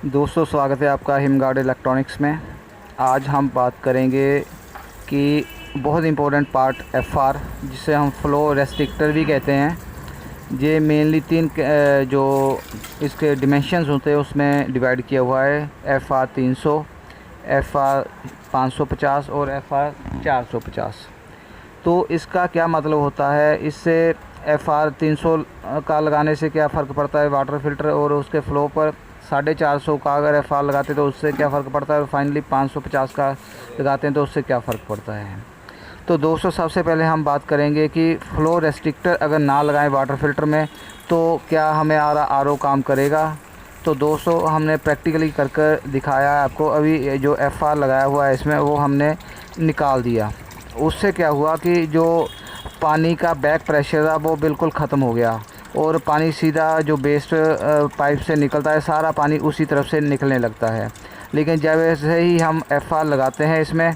दोस्तों, स्वागत है आपका हिमगार्ड इलेक्ट्रॉनिक्स में। आज हम बात करेंगे कि बहुत इम्पोर्टेंट पार्ट एफआर, जिसे हम फ्लो रेस्ट्रिक्टर भी कहते हैं। ये मेनली तीन जो इसके डिमेंशंस होते हैं उसमें डिवाइड किया हुआ है। एफआर 300, एफआर 550 और एफआर 450। तो इसका क्या मतलब होता है, इससे एफआर 300 का लगाने से क्या फ़र्क पड़ता है वाटर फ़िल्टर, और उसके फ़्लो पर 450 का अगर एफआर लगाते तो उससे क्या फ़र्क पड़ता है, और फाइनली 550 का लगाते हैं तो उससे क्या फ़र्क पड़ता है। तो दोस्तों, सबसे पहले हम बात करेंगे कि फ़्लो रेस्ट्रिक्टर अगर ना लगाएं वाटर फ़िल्टर में तो क्या हमें आरओ काम करेगा। तो दोस्तों, हमने प्रैक्टिकली कर दिखाया है आपको। अभी जो एफआर लगाया हुआ है इसमें वो हमने निकाल दिया। उससे क्या हुआ कि जो पानी का बैक प्रेशर था वो बिल्कुल ख़त्म हो गया, और पानी सीधा जो बेस्ट पाइप से निकलता है सारा पानी उसी तरफ से निकलने लगता है। लेकिन जब ऐसे ही हम एफआर लगाते हैं इसमें,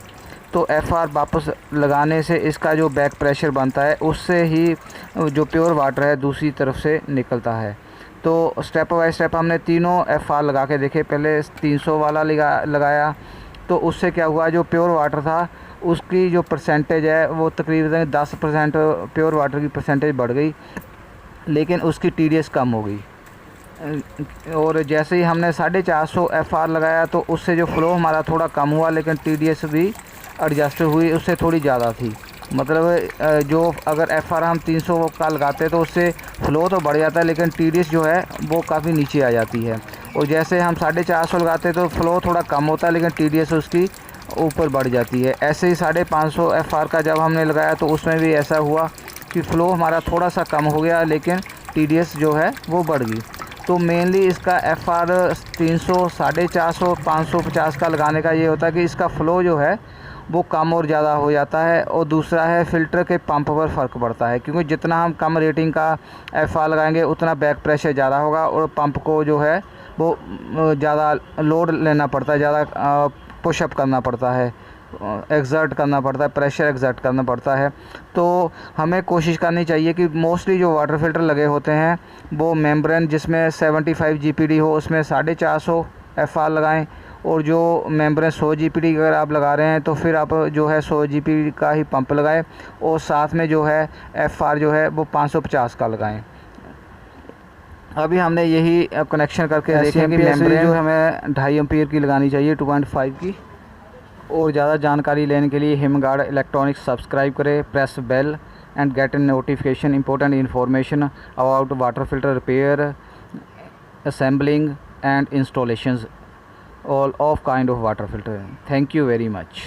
तो एफआर वापस लगाने से इसका जो बैक प्रेशर बनता है उससे ही जो प्योर वाटर है दूसरी तरफ से निकलता है। तो स्टेप बाय स्टेप हमने तीनों एफआर लगा के देखे। पहले 300 वाला लगाया, तो उससे क्या हुआ, जो प्योर वाटर था उसकी जो परसेंटेज है वो तकरीबन 10% प्योर वाटर की परसेंटेज बढ़ गई, लेकिन उसकी टीडीएस कम हो गई। और जैसे ही हमने 450 एफआर लगाया तो उससे जो फ़्लो हमारा थोड़ा कम हुआ, लेकिन टीडीएस भी एडजस्ट हुई, उससे थोड़ी ज़्यादा थी। मतलब जो अगर एफआर हम 300 का लगाते तो उससे फ़्लो तो बढ़ जाता है, लेकिन टीडीएस जो है वो काफ़ी नीचे आ जाती है। और जैसे हम 450 लगाते तो फ़्लो थोड़ा कम होता है, लेकिन टीडीएस उसकी ऊपर बढ़ जाती है। ऐसे ही 550 एफआर का जब हमने लगाया तो उसमें भी ऐसा हुआ कि फ़्लो हमारा थोड़ा सा कम हो गया, लेकिन टीडीएस जो है वो बढ़ गई। तो मेनली इसका एफआर 300, 450, 550 का लगाने का ये होता है कि इसका फ़्लो जो है वो कम और ज़्यादा हो जाता है। और दूसरा है फ़िल्टर के पंप पर फ़र्क पड़ता है, क्योंकि जितना हम कम रेटिंग का एफआर लगाएंगे उतना बैक प्रेशर ज़्यादा होगा, और पंप को जो है वो ज़्यादा लोड लेना पड़ता है, ज़्यादा पुशअप करना पड़ता है, एग्जर्ट करना पड़ता है, प्रेशर एग्जर्ट करना पड़ता है। तो हमें कोशिश करनी चाहिए कि मोस्टली जो वाटर फ़िल्टर लगे होते हैं वो मेम्ब्रेन जिसमें 75 जीपीडी हो उसमें 450 एफआर लगाएं, और जो मेम्ब्रेन 100 जीपीडी अगर आप लगा रहे हैं तो फिर आप जो है 100 जीपीडी का ही पंप लगाएं, और साथ में जो है एफआर जो है वो 550 का लगाएं। अभी हमने यही कनेक्शन करके देखें कि मेम्ब्रेन जो हमें 2.5 एम्पीयर की लगानी चाहिए, 2.5 की। और ज़्यादा जानकारी लेने के लिए हिमगार्ड इलेक्ट्रॉनिक्स सब्सक्राइब करें, press bell and get a notification important information about water filter repair, assembling and installations all of kind of water filter. Thank you very much.